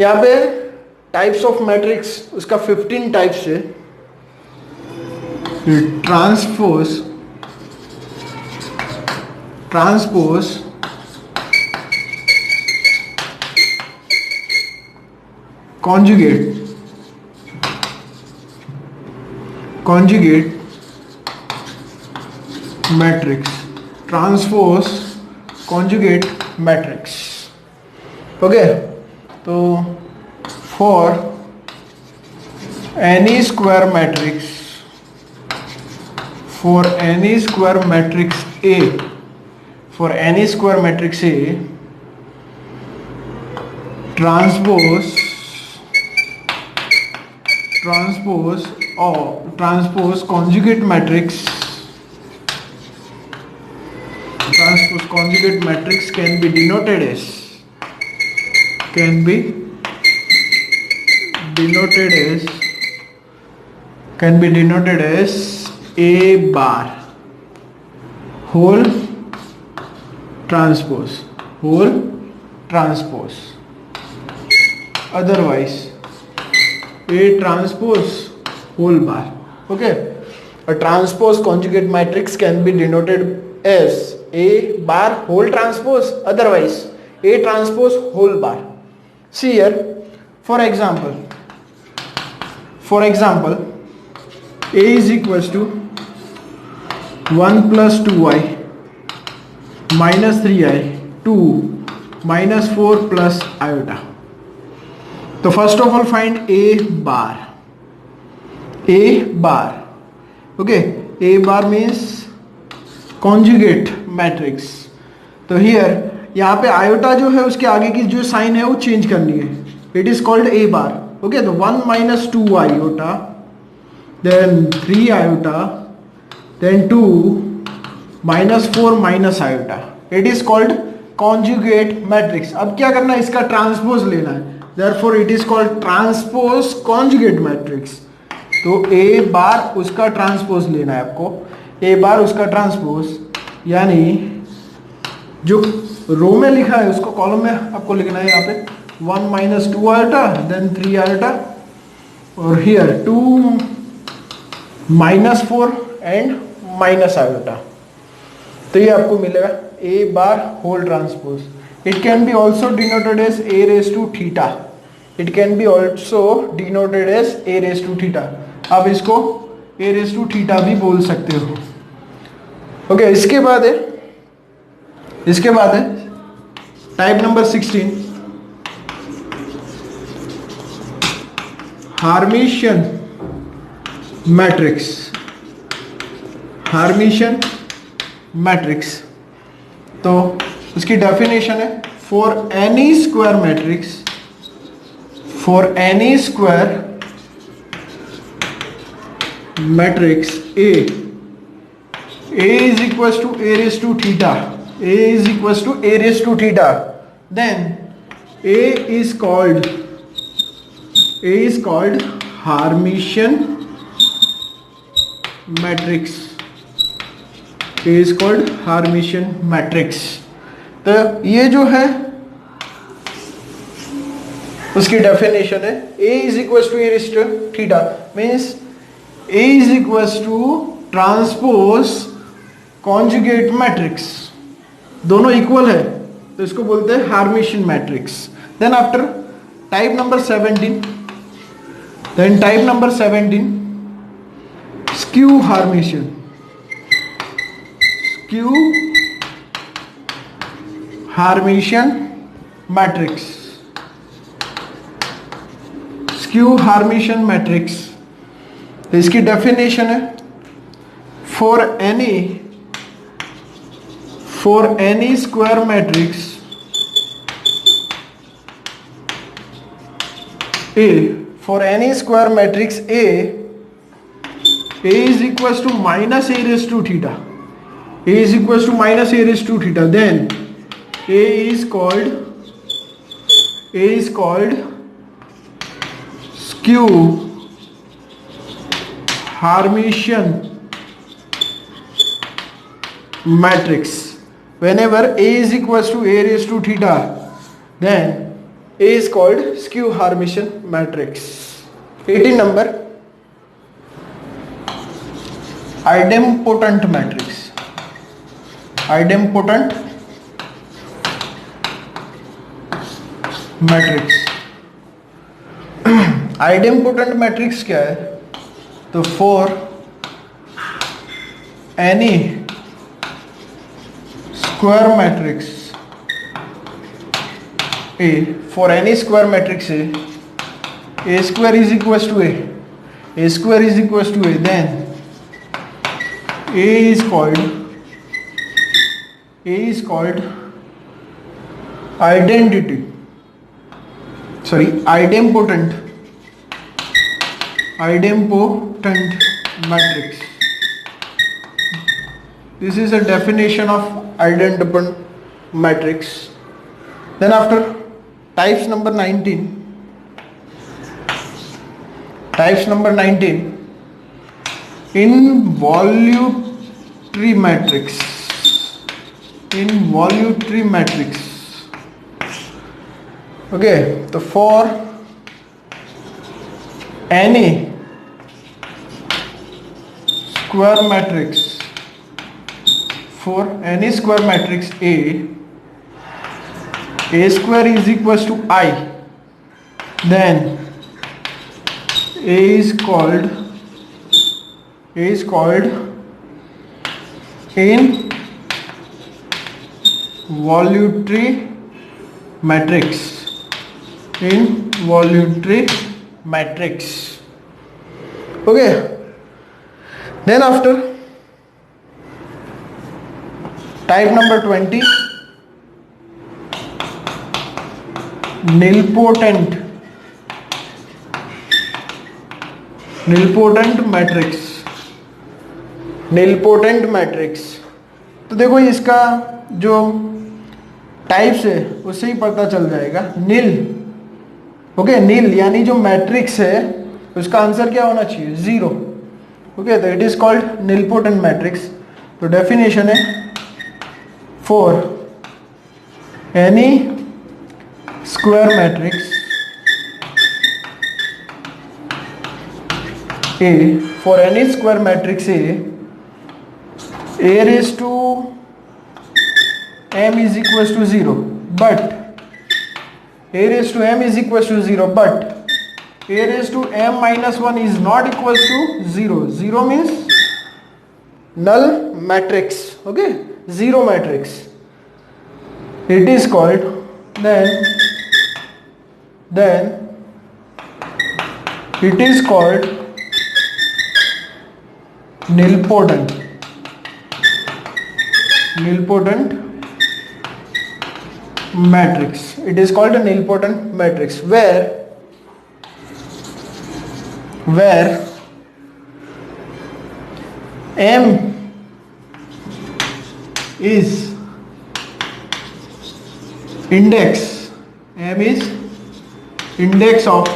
यहाँ पे types of matrix उसका 15 टाइप्स है। Transpose conjugate matrix, transpose conjugate matrix. Okay, तो for any square matrix, for any square matrix A, for any square matrix A, transpose conjugate matrix, transpose conjugate matrix can be denoted as A bar whole transpose, otherwise A transpose whole bar. Okay, a transpose conjugate matrix can be denoted as A bar whole transpose, otherwise A transpose whole bar. See here, for example A is equals to 1 plus 2i minus 3i 2 minus 4 plus iota. So first of all find A bar. Okay, A bar means conjugate matrix. तो here यहाँ पे iota जो है उसके आगे की जो sign है वो चेंज करनी है. It is called A bar. Okay, तो 1 minus 2 iota, then 3 iota, then 2 minus 4 minus iota. It is called conjugate matrix. अब क्या करना है, इसका ट्रांसपोज लेना है. Therefore it is called transpose conjugate matrix. तो A बार उसका ट्रांसपोज लेना है आपको. A बार उसका ट्रांसपोज, यानी जो रो में लिखा है उसको कॉलम में आपको लिखना है. यहाँ पे 1 minus 2 iota, then 3 iota, और here 2 minus 4 and minus iota. तो ये आपको मिलेगा A bar whole transpose. It can be also denoted as A raised to theta. It can be also denoted as A raised to theta. आप इसको A raised to theta भी बोल सकते हो. ओके, इसके बाद है टाइप नंबर 16, हार्मिशियन मैट्रिक्स. तो उसकी डेफिनेशन है, for any square matrix A is equals to A raised to theta, then A is called Hermitian matrix. तो ये जो है उसकी डेफिनेशन है, A is equals to A raised to theta means A is equals to transpose conjugate matrix. दोनों equal है तो इसको बोलते हैं hermitian matrix. Then after type number 17, skew hermitian matrix. तो इसकी डेफिनेशन है, for any square matrix A, A is equals to minus A raised to theta. Then A is called skew Hermitian matrix. whenever A is equals to A raised to theta, then A is called skew Hermitian matrix. 18 number, idempotent matrix. Idempotent matrix. Idempotent matrix क्या है? तो for any square matrix A, for any square matrix A square is equal to A square is equal to A, then A is called identity, sorry, idempotent matrix. This is a definition of idempotent matrix. Then after, types number 19, involutory matrix. Okay, so for any square matrix A square is equals to I, then A is called involutory matrix. Okay, then after, type number 20, nilpotent matrix. तो देखो इसका जो types है उससे ही पता चल जाएगा. नील, okay, नील यानी जो मैट्रिक्स है उसका आंसर क्या होना चाहिए? 0. ओके, तो it is called nilpotent matrix. तो डेफिनेशन है for any square matrix A raised to m is equals to 0, but A raised to m is equals to 0, but A raised to m minus 1 is not equals to 0. 0 means null matrix. Okay, 0 matrix. It is called, then it is called nilpotent matrix. It is called a nilpotent matrix where m is index of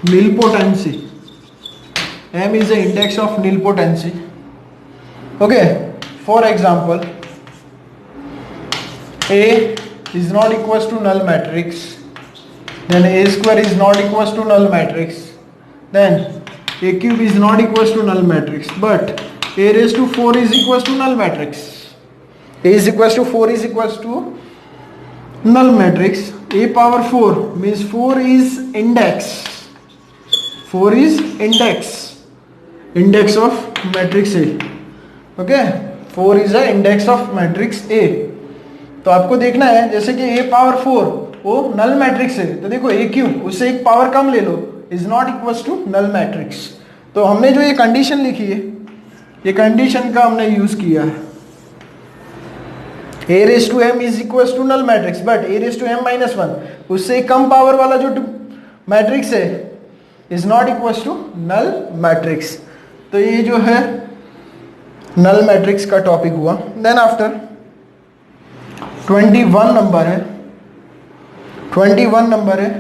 nilpotency. M is the index of nilpotency. Okay, for example, A is not equals to null matrix, then A square is not equals to null matrix, then A cube is not equals to null matrix, but A raised to 4 is equals to null matrix. A is equals to 4 is equals to null matrix. A power 4 means 4 is index. 4 is index of matrix A. Okay, 4 is the index of matrix A. तो आपको देखना है जैसे कि A power 4 वो null matrix है, तो देखो A क्यूब उससे एक पावर कम ले लो, is not equals to null matrix. तो हमने जो ये कंडीशन लिखी है, ये कंडीशन का हमने यूज किया है. A raised to m is equals to null matrix, but A raised to m minus 1 उससे कम पावर वाला जो मैट्रिक्स है is not equals to null matrix. तो ये जो है नल मैट्रिक्स का टॉपिक हुआ. देन आफ्टर 21 नंबर है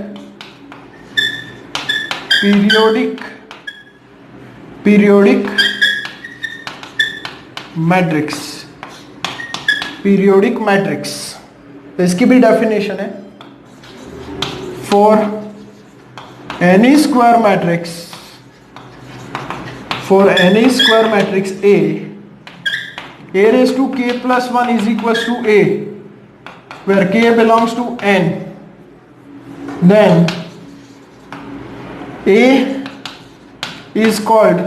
पीरियोडिक मैट्रिक्स. Periodic matrix. तो इसकी भी डेफिनेशन है, for any square matrix, for any square matrix A raised to k plus 1 is equals to A, where k belongs to n, then A is called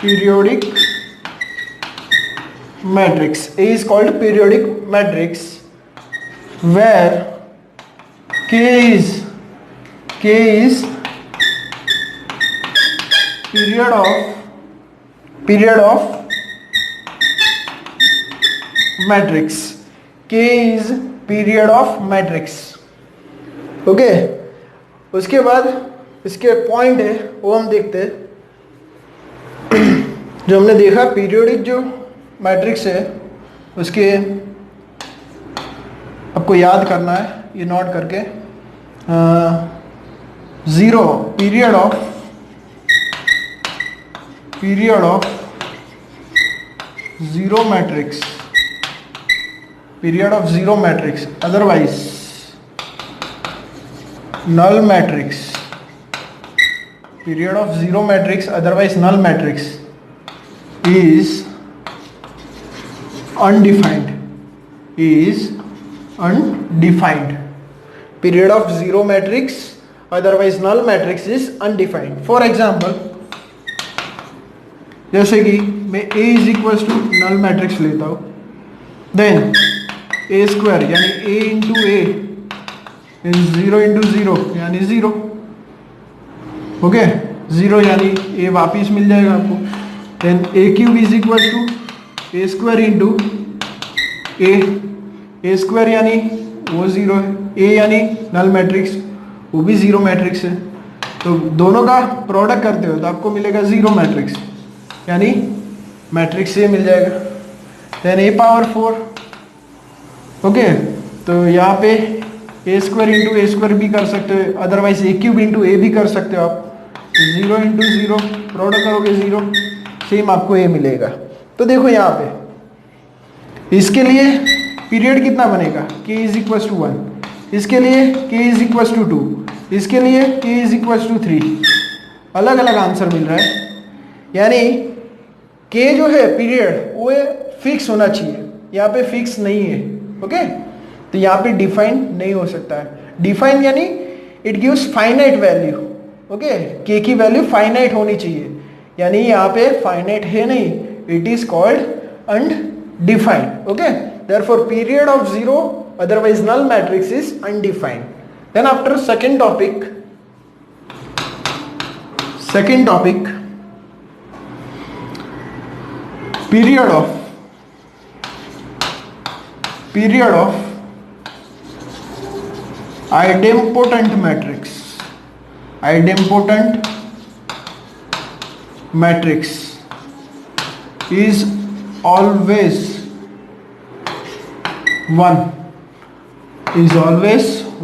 periodic matrix. A is called periodic matrix where k is period of matrix. K is period of matrix. Okay, उसके बाद इसके point है वो हम देखते हैं। जो हमने देखा पीरियोडिक जो मैट्रिक्स है उसके आपको याद करना है, ये नोट करके, zero period of zero matrix, period of zero matrix, otherwise null matrix, period of zero matrix otherwise null matrix is undefined, period of zero matrix otherwise null matrix is undefined. For example, जैसे कि मैं A is equals to null matrix लेता हूँ, then A square यानी A into A zero into zero यानी zero. Okay, zero यानी A वापिस मिल जाएगा आपको। Then A cube is equal to A square into A square यानी वो जीरो है, ए यानी नल मैट्रिक्स वो भी जीरो मैट्रिक्स है, तो दोनों का प्रोडक्ट करते हो तो आपको मिलेगा जीरो मैट्रिक्स, यानी मैट्रिक्स ए मिल जाएगा। देन ए पावर 4। ओके, तो यहाँ पे ए स्क्वायर इंटू ए स्क्वायर भी कर सकते हो, अदरवाइज ए क्यूब इंटू ए भी कर सकते हो आप। जीरो इंटू जीरो प्रोडक्ट करोगे जीरो, सेम आपको ए मिलेगा। तो देखो यहाँ पे इसके लिए पीरियड कितना बनेगा, k इज इक्वल टू 1, इसके लिए k इज इक्वल टू 2, इसके लिए k इज इक्वल टू 3। अलग अलग आंसर मिल रहा है, यानी k जो है पीरियड वो फिक्स होना चाहिए, यहाँ पे फिक्स नहीं है। ओके, तो यहाँ पे डिफाइन नहीं हो सकता है। डिफाइन यानी it gives finite value. Okay, k की वैल्यू फाइनाइट होनी चाहिए, यानी यहाँ पे फाइनाइट है नहीं, it is called undefined. Okay, therefore period of zero otherwise null matrix is undefined. Then after second topic, period of idempotent matrix is always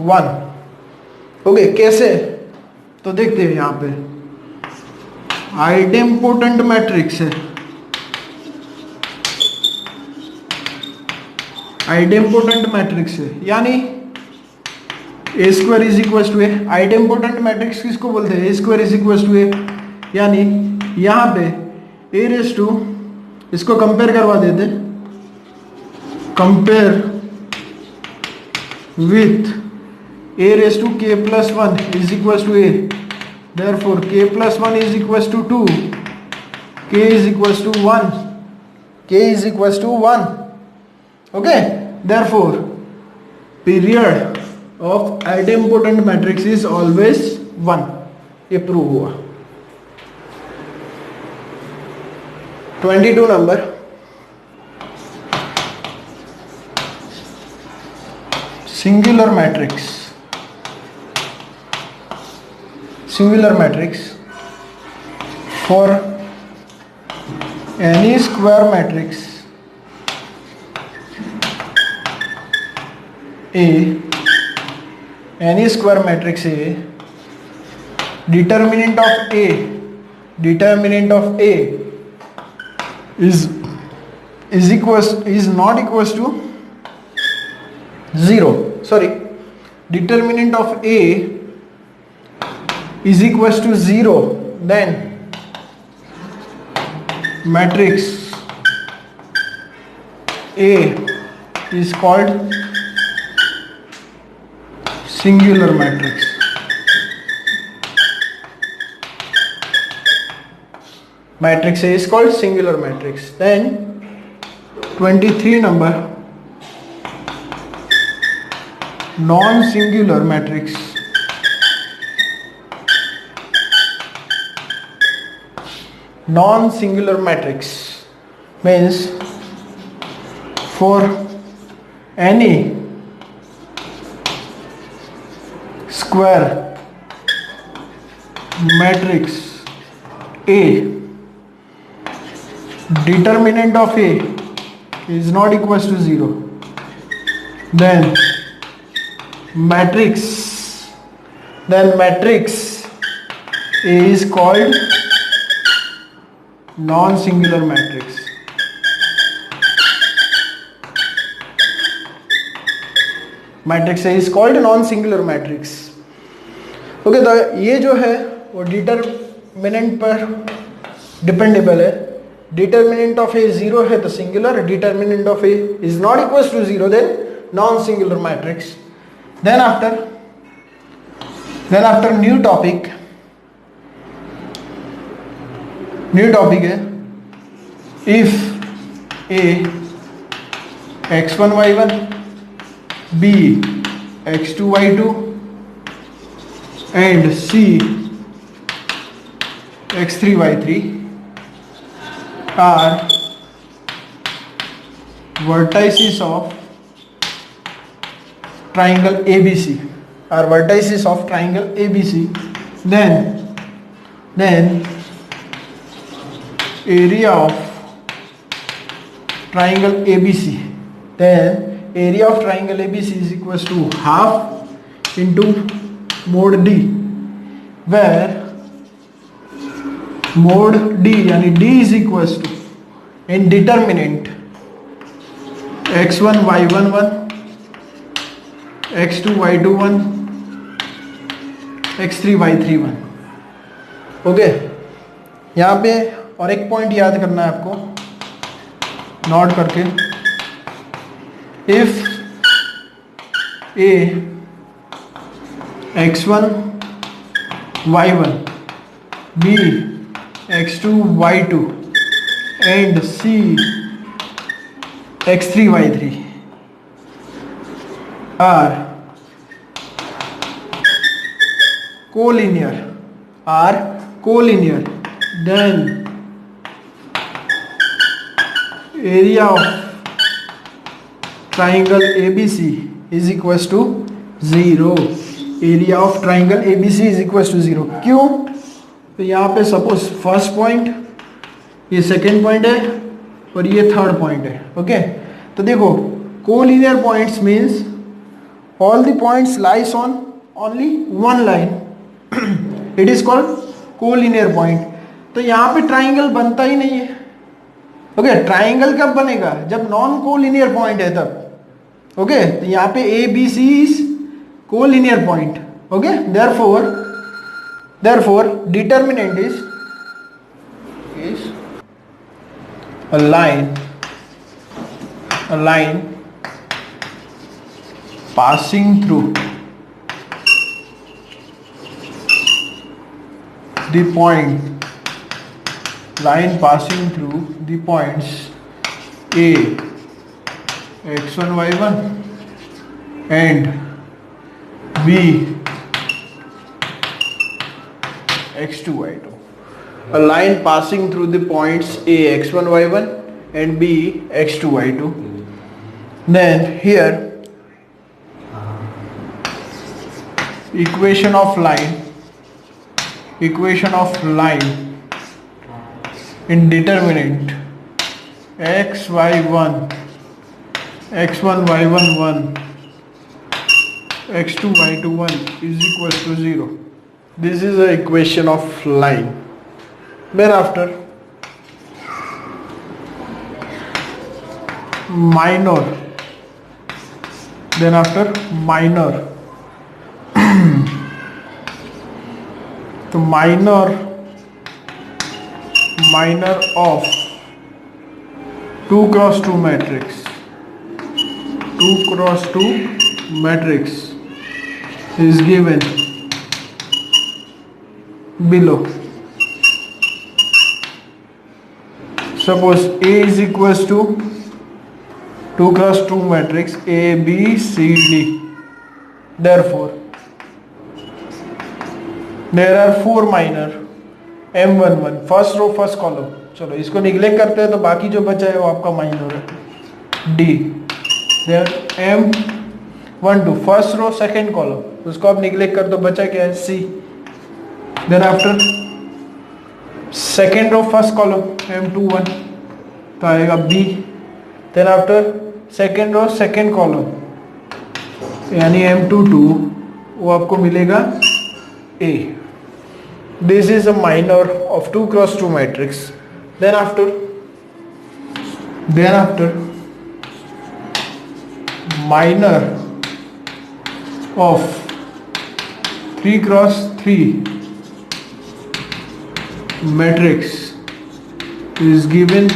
1, okay, कैसे तो देखते हैं। यहाँ पे आइडेम्पोटेंट मैट्रिक्स है, यानी A square is equal to A. Idempotent matrix किसको बोलते हैं, A square is equal to A, यानी यहाँ पे ए रेस टू, इसको कंपेयर करवा देते, compare with a raised to k plus 1 is equals to a, therefore k plus 1 is equals to 2, k is equals to 1, okay, therefore period of idempotent matrix is always 1, ये prove हुआ। 22 number, singular matrix for any square matrix A, determinant of A determinant of A is not equals to 0. Sorry, determinant of A is equals to 0, then matrix A is called singular matrix. Matrix A is called singular matrix. Then 23 number, non-singular matrix. Non-singular matrix means for any square matrix A, determinant of A is not equals to 0, then matrix A is called non-singular matrix. Matrix A is called non-singular matrix. Okay, तो ये जो है वो determinant पर dependable है. Determinant of ए 0 है तो singular, determinant of A is not equals to 0 then non singular matrix. Then after new topic है if A x1 y1 b x2 y2 and c x3 y3 are vertices of triangle ABC, then area of triangle ABC is equals to half into mod D, where mod D यानी D is equals to in determinant x1 y1 1, x2 y2 1, x3 y3 1. Okay, यहाँ पे और एक point याद करना है आपको note करके. If A x1 y1 b x2 y2 and c x3 y3 are collinear, then area of triangle ABC is equals to 0. Area of triangle ABC is equal to 0. क्यों? तो यहाँ पे सपोज फर्स्ट पॉइंट, ये second point है और ये third point है. Okay, तो देखो collinear points means all the points lies on only one line, it is called collinear point. तो यहाँ पे ट्राइंगल बनता ही नहीं है. ओके, ट्राइंगल कब बनेगा? जब नॉन कोलिनियर पॉइंट है तब. ओके, तो यहाँ पे ABC is collinear point. Okay, therefore determinant is a line passing through the points A x1 y1 and B x2 y2. A line passing through the points A x1 y1 and B x2 y2. Then here equation of line in determinant x y1 x1 y1 1 x2 y2 1 is equals to 0. This is the equation of line. then after minor, then after minor, तो minor of 2 cross 2 matrix, 2 cross 2 matrix is given below. Suppose A is equals to 2 cross 2 matrix A, B, C, D. Therefore, there are 4 minor M11 first row first column. चलो इसको neglect करते हैं तो बाकी जो बचा है वो आपका माइनर है D. Then M12 first row second column, उसको आप निगलेक्ट कर दो, बचा क्या है C. Then after second row first column M21 तो आएगा B. Then after second row second column यानी M22 वो आपको मिलेगा A. This is a minor of 2 cross 2 matrix. Then after minor of 3 cross 3 matrix is given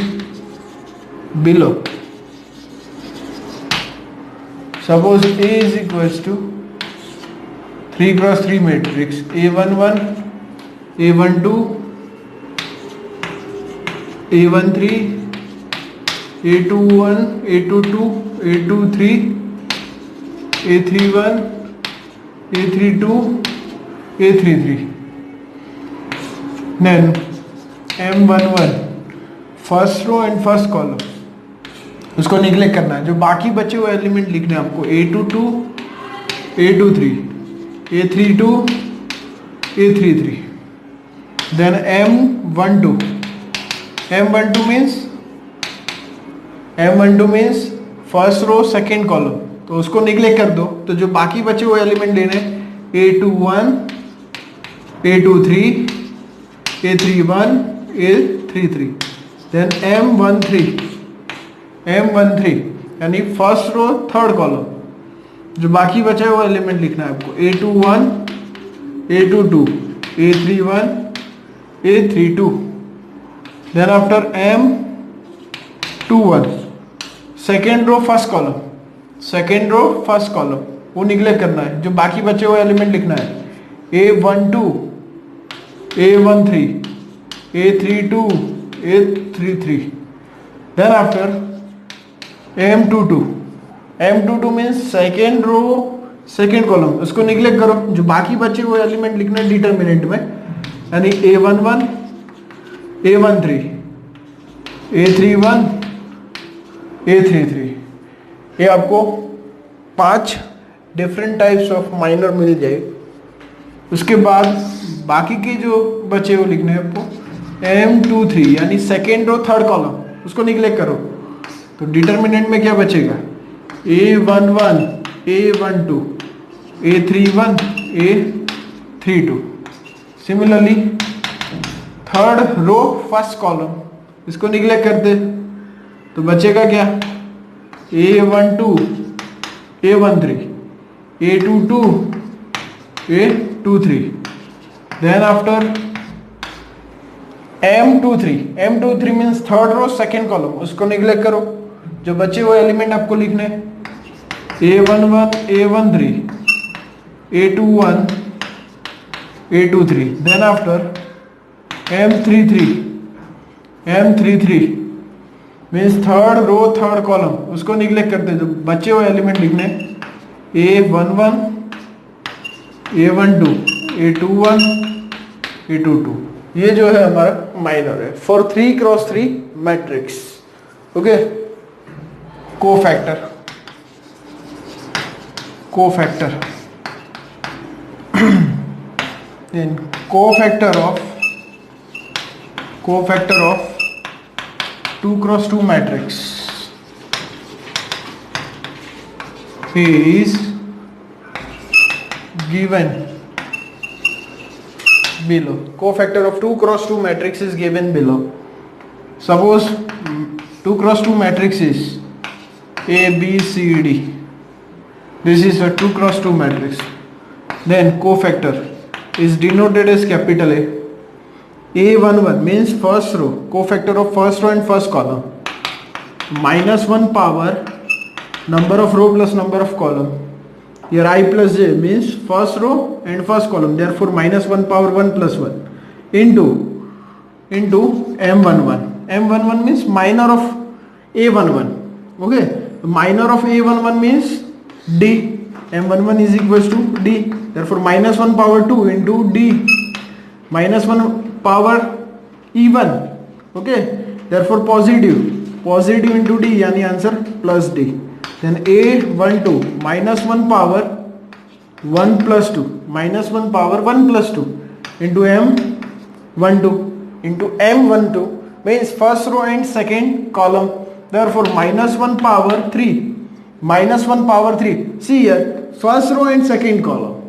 below. Suppose A is equals to 3 cross 3 matrix A11, A12, A13, A21, A22, A23, A31, A32, A33. Then M11 first row and first column, उसको neglect करना है. जो बाकी बचे हुए element लिखने हैं आपको A22, A23, A32, A33. Then M12 means first row second column, तो उसको निगलेक्ट कर दो. तो जो बाकी बचे हुए एलिमेंट लेने A21, A23, A31, A33. Then M13 यानी फर्स्ट रो थर्ड कॉलम, जो बाकी बचा है वो एलिमेंट लिखना है आपको A21, A22, A31, A32. Then after M21 second row first column वो निगलेक्ट करना है. जो बाकी बचे हुए एलिमेंट लिखना है A12, A13, A32, A33. Then after M22 means second row second column, उसको निगलेक्ट करो. जो बाकी बचे हुए एलिमेंट लिखना है डिटर्मिनेंट में यानी A11, A13, A31, A33. ये आपको 5 डिफरेंट टाइप्स ऑफ माइनर मिल जाए. उसके बाद बाकी के जो बचे वो लिखने हैं आपको M23 यानी सेकेंड रो थर्ड कॉलम, उसको निगलेक्ट करो. तो डिटर्मिनेंट में क्या बचेगा A11, A12, A31, A32. Similarly third row first column, इसको निगलेक्ट कर दे तो बचेगा क्या A12, A13, A22, A23. Then after M23 means third row second column, उसको निगलेक्ट करो. जो बचे हुए एलिमेंट आपको लिखने A11, A13, A21, A23. Then after M33 means third row third column, उसको निगलेक्ट करते हैं. जो बचे हुए एलिमेंट लिखने A11, A12, A21, A22. ये जो है हमारा माइनर है for 3 cross 3 matrix. Okay. Cofactor then cofactor of 2 cross 2 matrix is given below. Cofactor of 2 cross 2 matrix is given below. Suppose 2 cross 2 matrix is A, B, C, D. This is a 2 cross 2 matrix. Then cofactor is denoted as capital A. A11 means first row, cofactor of first row and first column. Minus 1 power number of row plus number of column. Here I plus j means first row and first column. Therefore minus 1 power 1 plus 1 into M11. M11 means minor of A11. Okay. Minor of A11 means D. M11 is equals to D. Therefore minus 1 power 2 into D. Minus 1 power even. Okay. Therefore positive. Positive into D यानी answer plus D. Then A12 minus 1 power 1 plus 2 minus 1 power 1 plus 2 into M12 means first row and second column. Therefore minus 1 power 3 minus 1 power 3. See here, first row and second column.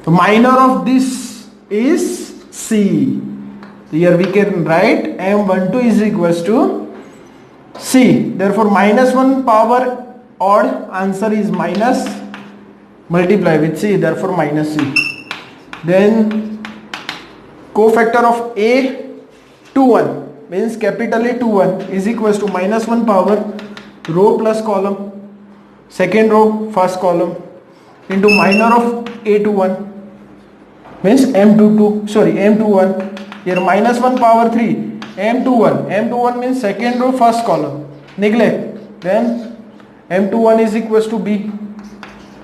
So minor of this is C. Here we can write M12 is equals to C. Therefore minus 1 power odd, answer is minus, multiply with C, therefore minus C. Then cofactor of A21 means capital A21 is equals to minus 1 power row plus column, second row first column into minor of A21 means M21. Here minus 1 power 3 M21 means second row first column, neglect. Then M21 is equals to B,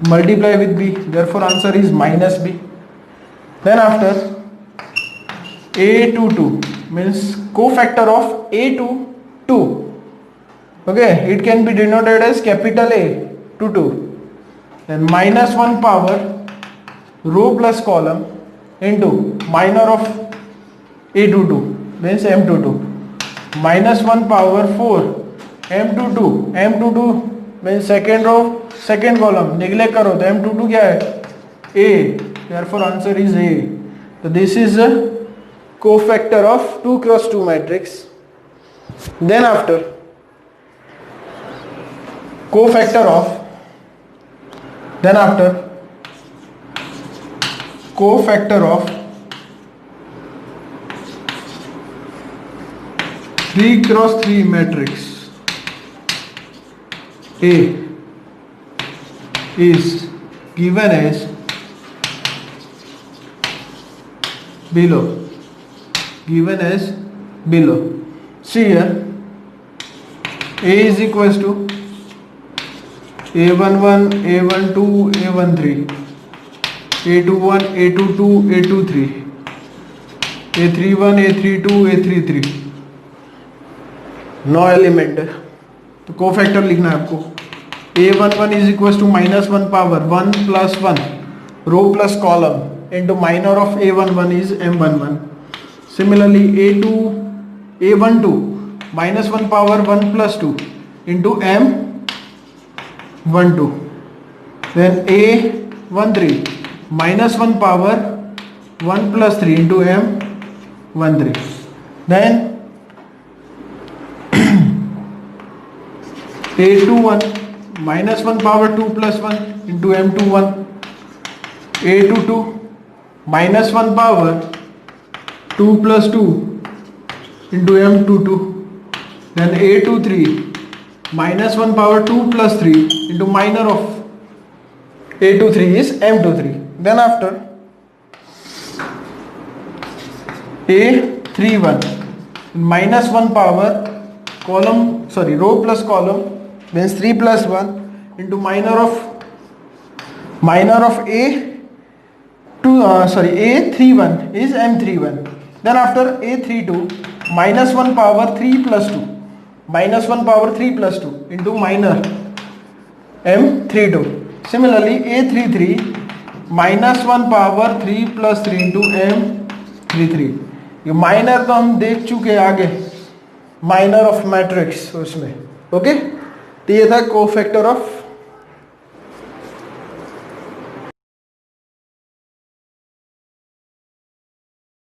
multiply with B, therefore answer is minus B. Then after A22 means cofactor of A22. Okay, it can be denoted as capital A22. Then minus 1 power row plus column into minor of A22 means M22. Minus 1 power 4 M22 means second row second column, neglect करो तो M22 क्या है A, therefore answer is A. So this is a cofactor of 2 cross 2 matrix. Then after cofactor of 3 cross 3 matrix A is given as below. See here, A is equals to A11, A12, A13, A21, A22, A23, A31, A32, A33. 9 element है तो cofactor लिखना है आपको. A11 is equals to minus 1 power 1 plus 1 row plus column into minor of A11 is M11. Similarly A12 minus 1 power 1 plus 2 into M12. Then A13 minus 1 power 1 plus 3 into M13. Then A21 minus 1 power 2 plus 1 into M21. A22 minus 1 power 2 plus 2 into M22. Then A23 minus 1 power 2 plus 3 into minor of A23 is M23. Then after A31 minus 1 power row plus column means 3 plus 1 into minor of A31 is M31. Then after A32 minus 1 power 3 plus 2 into minor M32. Similarly A33 minus 1 power 3 plus 3 into M33. ये minor तो हम देख चुके आगे, minor of matrix उसमें. Okay, तो ये था कोफैक्टर ऑफ